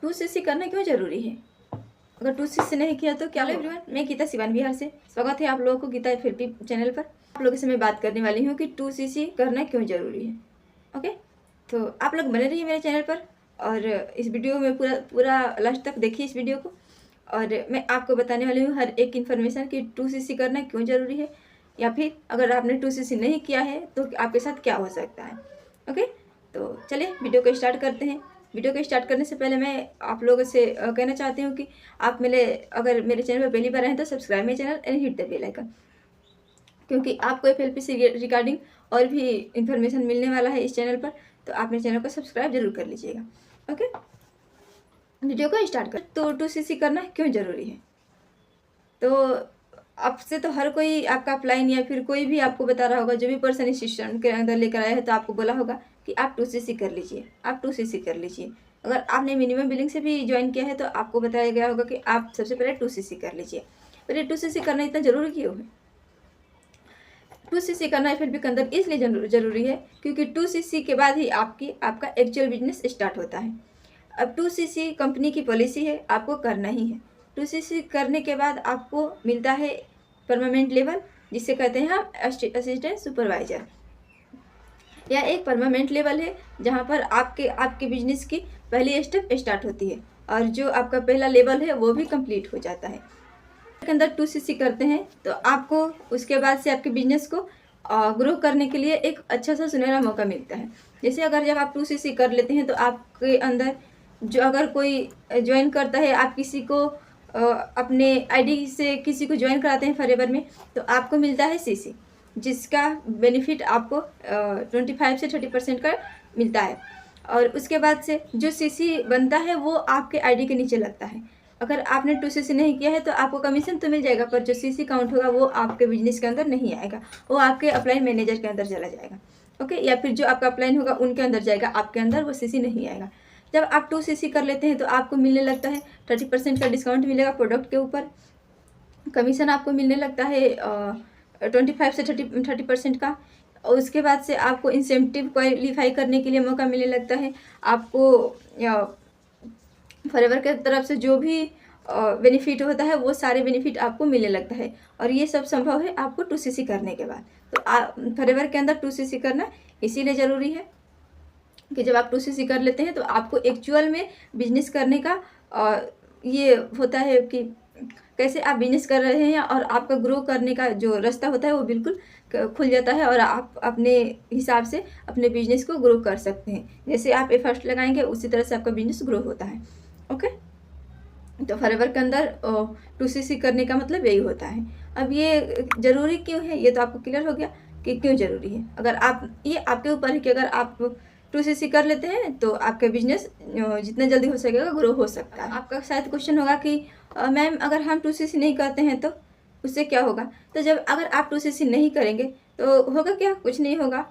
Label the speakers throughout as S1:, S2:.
S1: 2cc करना क्यों ज़रूरी है? अगर 2cc नहीं किया तो क्या? हेलो एवरीवन, मैं गीता सिवान बिहार से स्वागत है आप लोगों को गीता FLP चैनल पर। आप लोगों से मैं बात करने वाली हूँ कि 2cc करना क्यों ज़रूरी है। ओके, तो आप लोग बने रहिए मेरे चैनल पर और इस वीडियो में पूरा लास्ट तक देखिए इस वीडियो को। और मैं आपको बताने वाली हूँ हर एक इन्फॉर्मेशन कि 2cc करना क्यों ज़रूरी है, या फिर अगर आपने 2cc नहीं किया है तो आपके साथ क्या हो सकता है। ओके, तो चलिए वीडियो को स्टार्ट करते हैं। वीडियो को स्टार्ट करने से पहले मैं आप लोगों से कहना चाहती हूँ कि आप अगर मेरे चैनल पर पहली बार आए तो subscribe my channel and hit the bell icon, क्योंकि आपको FLP से रिगार्डिंग और भी इंफॉर्मेशन मिलने वाला है इस चैनल पर, तो आप मेरे चैनल को सब्सक्राइब जरूर कर लीजिएगा। ओके, वीडियो को स्टार्ट कर। तो 2cc करना क्यों ज़रूरी है? तो आपसे तो हर कोई आपका अपलाइन या फिर कोई भी आपको बता रहा होगा, जो भी पर्सन इस सिस्टम के अंदर लेकर आया है तो आपको बोला होगा कि आप 2cc कर लीजिए, आप 2cc कर लीजिए। अगर आपने मिनिमम बिलिंग से भी ज्वाइन किया है तो आपको बताया गया होगा कि आप सबसे पहले 2cc कर लीजिए। पर ये 2cc करना इतना ज़रूरी क्यों है? 2cc करना FLP के अंदर इसलिए ज़रूरी है क्योंकि 2cc के बाद ही आपका एक्चुअल बिजनेस स्टार्ट होता है। अब 2cc कंपनी की पॉलिसी है, आपको करना ही है। 2cc करने के बाद आपको मिलता है परमानेंट लेवल, जिसे कहते हैं हम असिस्टेंट सुपरवाइजर। यह एक परमानेंट लेवल है जहां पर आपके बिजनेस की पहली स्टेप स्टार्ट होती है और जो आपका पहला लेवल है वो भी कंप्लीट हो जाता है। के अंदर 2cc करते हैं तो आपको उसके बाद से आपके बिजनेस को ग्रो करने के लिए एक अच्छा सा सुनहरा मौका मिलता है। जैसे अगर जब आप 2cc कर लेते हैं तो आपके अंदर जो अगर कोई ज्वाइन करता है, आप किसी को अपने आईडी से किसी को ज्वाइन कराते हैं फॉरएवर में, तो आपको मिलता है CC, जिसका बेनिफिट आपको 25 से 30% का मिलता है। और उसके बाद से जो CC बनता है वो आपके आईडी के नीचे लगता है। अगर आपने 2cc नहीं किया है तो आपको कमीशन तो मिल जाएगा, पर जो CC काउंट होगा वो आपके बिजनेस के अंदर नहीं आएगा, वो आपके अपलाइन मैनेजर के अंदर चला जाएगा। ओके, या फिर जो आपका अपलाइन होगा उनके अंदर जाएगा, आपके अंदर वो CC नहीं आएगा। जब आप 2cc कर लेते हैं तो आपको मिलने लगता है 30% का डिस्काउंट मिलेगा प्रोडक्ट के ऊपर। कमीशन आपको मिलने लगता है 25 से 30% का। और उसके बाद से आपको इंसेंटिव क्वालिफाई करने के लिए मौका मिलने लगता है। आपको फॉरएवर के तरफ से जो भी बेनिफिट होता है वो सारे बेनिफिट आपको मिलने लगता है, और ये सब संभव है आपको 2cc करने के बाद। तो फॉरएवर के अंदर 2cc करना इसीलिए ज़रूरी है कि जब आप 2cc कर लेते हैं तो आपको एक्चुअल में बिजनेस करने का ये होता है कि कैसे आप बिजनेस कर रहे हैं, और आपका ग्रो करने का जो रास्ता होता है वो बिल्कुल खुल जाता है और आप अपने हिसाब से अपने बिजनेस को ग्रो कर सकते हैं। जैसे आप एफर्ट लगाएंगे उसी तरह से आपका बिजनेस ग्रो होता है। ओके, तो फॉरएवर के अंदर 2cc करने का मतलब यही होता है। अब ये ज़रूरी क्यों है, ये तो आपको क्लियर हो गया कि क्यों ज़रूरी है। अगर आप, ये आपके ऊपर है कि अगर आप 2cc कर लेते हैं तो आपका बिजनेस जितना जल्दी हो सकेगा ग्रो हो सकता है। आपका शायद क्वेश्चन होगा कि मैम अगर हम 2cc नहीं करते हैं तो उससे क्या होगा? तो जब अगर आप 2cc नहीं करेंगे तो होगा क्या? कुछ नहीं होगा।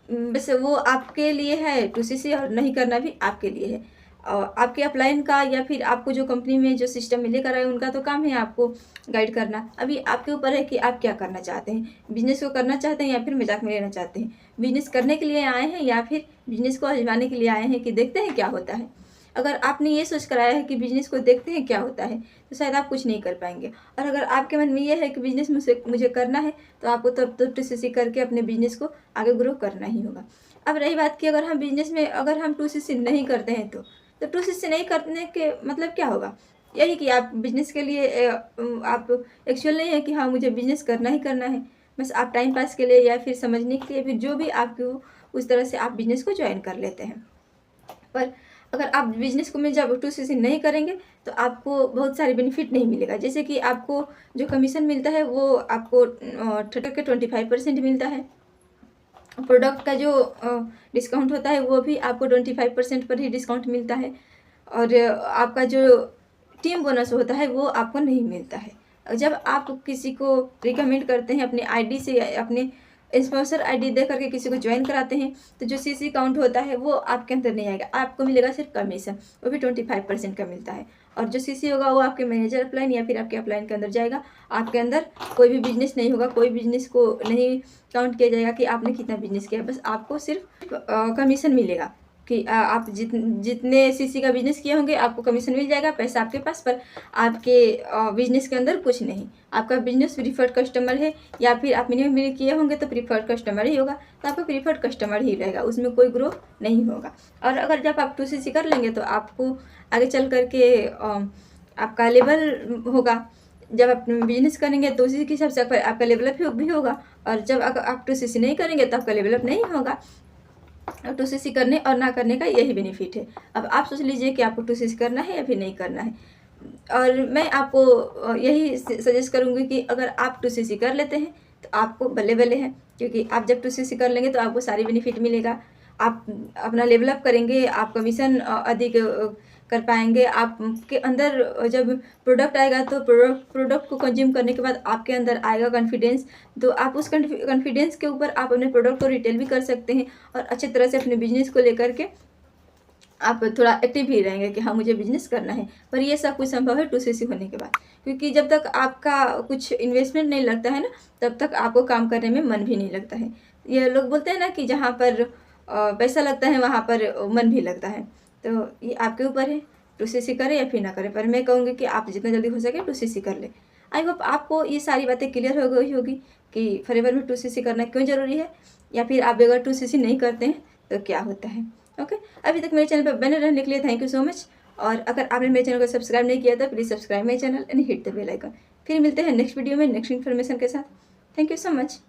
S1: बस वो आपके लिए है 2cc, और नहीं करना भी आपके लिए है। आपके अपलाइन का या फिर आपको जो कंपनी में जो सिस्टम में लेकर आए उनका तो काम है आपको गाइड करना। अभी आपके ऊपर है कि आप क्या करना चाहते हैं, बिजनेस को करना चाहते हैं या फिर मजाक में लेना चाहते हैं। बिजनेस करने के लिए आए हैं या फिर बिजनेस को आजमाने के लिए आए हैं कि देखते हैं क्या होता है। अगर आपने ये सोच कर आया है कि बिजनेस को देखते हैं क्या होता है तो शायद आप कुछ नहीं कर पाएंगे। और अगर आपके मन में ये है कि बिजनेस मुझे करना है तो आपको तब तो 2cc करके अपने बिजनेस को आगे ग्रो करना ही होगा। अब रही बात कि अगर हम बिजनेस में अगर हम 2cc नहीं करते हैं तो 2cc नहीं करने के मतलब क्या होगा? यही कि आप बिजनेस के लिए आप एक्चुअल नहीं है कि हाँ मुझे बिजनेस करना ही करना है, बस आप टाइम पास के लिए या फिर समझने के लिए, फिर जो भी आपको उस तरह से आप बिजनेस को ज्वाइन कर लेते हैं। पर अगर आप बिजनेस को में जब 2cc नहीं करेंगे तो आपको बहुत सारे बेनिफिट नहीं मिलेगा। जैसे कि आपको जो कमीशन मिलता है वो आपको 25% मिलता है। प्रोडक्ट का जो डिस्काउंट होता है वो भी आपको 25% पर ही डिस्काउंट मिलता है। और आपका जो टीम बोनस होता है वो आपको नहीं मिलता है। जब आप किसी को रिकमेंड करते हैं अपने आईडी से, अपने स्पॉन्सर आईडी दे करके किसी को ज्वाइन कराते हैं, तो जो CC काउंट होता है वो आपके अंदर नहीं आएगा, आपको मिलेगा सिर्फ कमीशन, वो भी 25% का मिलता है। और जो CC होगा वो आपके मैनेजर अपलाइन या फिर आपके अपलाइन के अंदर जाएगा। आपके अंदर कोई भी बिजनेस नहीं होगा, कोई बिजनेस को नहीं काउंट किया जाएगा कि आपने कितना बिजनेस किया, बस आपको सिर्फ कमीशन मिलेगा कि आप जितने सीसी का बिजनेस किए होंगे आपको कमीशन मिल जाएगा, पैसा आपके पास, पर आपके बिजनेस के अंदर कुछ नहीं। आपका बिजनेस प्रीफर्ड कस्टमर है, या फिर आप मिनिमम बिल किए होंगे तो प्रीफर्ड कस्टमर ही होगा, तो आपका प्रीफर्ड कस्टमर ही रहेगा, उसमें कोई ग्रो नहीं होगा। और अगर जब आप 2cc कर लेंगे तो आपको आगे चल करके आपका लेवल होगा। जब आप बिजनेस करेंगे तो उसी के हिसाब से आपका लेवलअप भी होगा, और जब अगर आप 2cc नहीं करेंगे तो आपका लेवलअप नहीं होगा। 2cc करने और ना करने का यही बेनिफिट है। अब आप सोच लीजिए कि आपको 2cc करना है या फिर नहीं करना है। और मैं आपको यही सजेस्ट करूँगी कि अगर आप 2cc कर लेते हैं तो आपको बल्ले बल्ले है, क्योंकि आप जब 2cc कर लेंगे तो आपको सारी बेनिफिट मिलेगा। आप अपना लेवलअप करेंगे, आप कमीशन अधिक कर पाएंगे। आपके अंदर जब प्रोडक्ट आएगा तो प्रोडक्ट को कंज्यूम करने के बाद आपके अंदर आएगा कॉन्फिडेंस, तो आप उस कॉन्फिडेंस के ऊपर आप अपने प्रोडक्ट को रिटेल भी कर सकते हैं, और अच्छे तरह से अपने बिजनेस को लेकर के आप थोड़ा एक्टिव ही रहेंगे कि हाँ मुझे बिजनेस करना है। पर ये सब कुछ संभव है 2cc होने के बाद, क्योंकि जब तक आपका कुछ इन्वेस्टमेंट नहीं लगता है ना, तब तक आपको काम करने में मन भी नहीं लगता है। ये लोग बोलते हैं ना कि जहाँ पर पैसा लगता है वहाँ पर मन भी लगता है। तो ये आपके ऊपर है, 2cc करें या फिर ना करें, पर मैं कहूँगी कि आप जितना जल्दी हो सके 2cc कर ले। आई होप आपको ये सारी बातें क्लियर हो गई होगी कि फॉरएवर में 2cc करना क्यों ज़रूरी है, या फिर आप अगर 2cc नहीं करते हैं तो क्या होता है। ओके, अभी तक मेरे चैनल पर बने रहने के लिए थैंक यू सो मच। और अगर आपने मेरे चैनल को सब्सक्राइब नहीं किया तो please subscribe my channel and hit the bell icon. फिर मिलते हैं नेक्स्ट वीडियो में नेक्स्ट इन्फॉर्मेशन के साथ। Thank you so much.